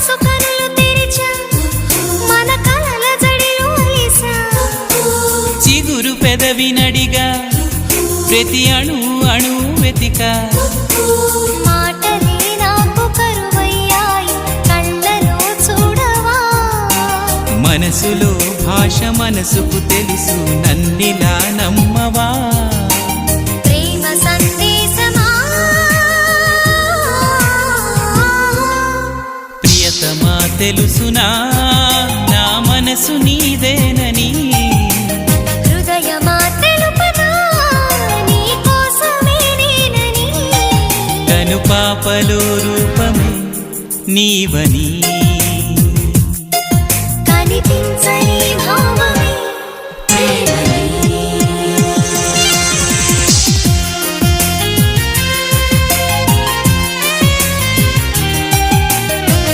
మనసు కనులు తెరిచా మన కలల జడిలో అలిసా చిగురు పెదవి నడిగా ప్రతి అణు అణు వెతిక మాటలే నాకు కరువయ్యాయి కళ్ళలో చూడవా మనసులో భాష మనసుకు తెలుసు నన్నిలా నమ్మవా ప్రేమ సందేశమా ప్రియతమా తెలుసునా నా మనసు నీదేనని హృదయమా తెలుపనా నీ కోసమే నేనని కను పాపలో రూపమే నీవని కనిపించ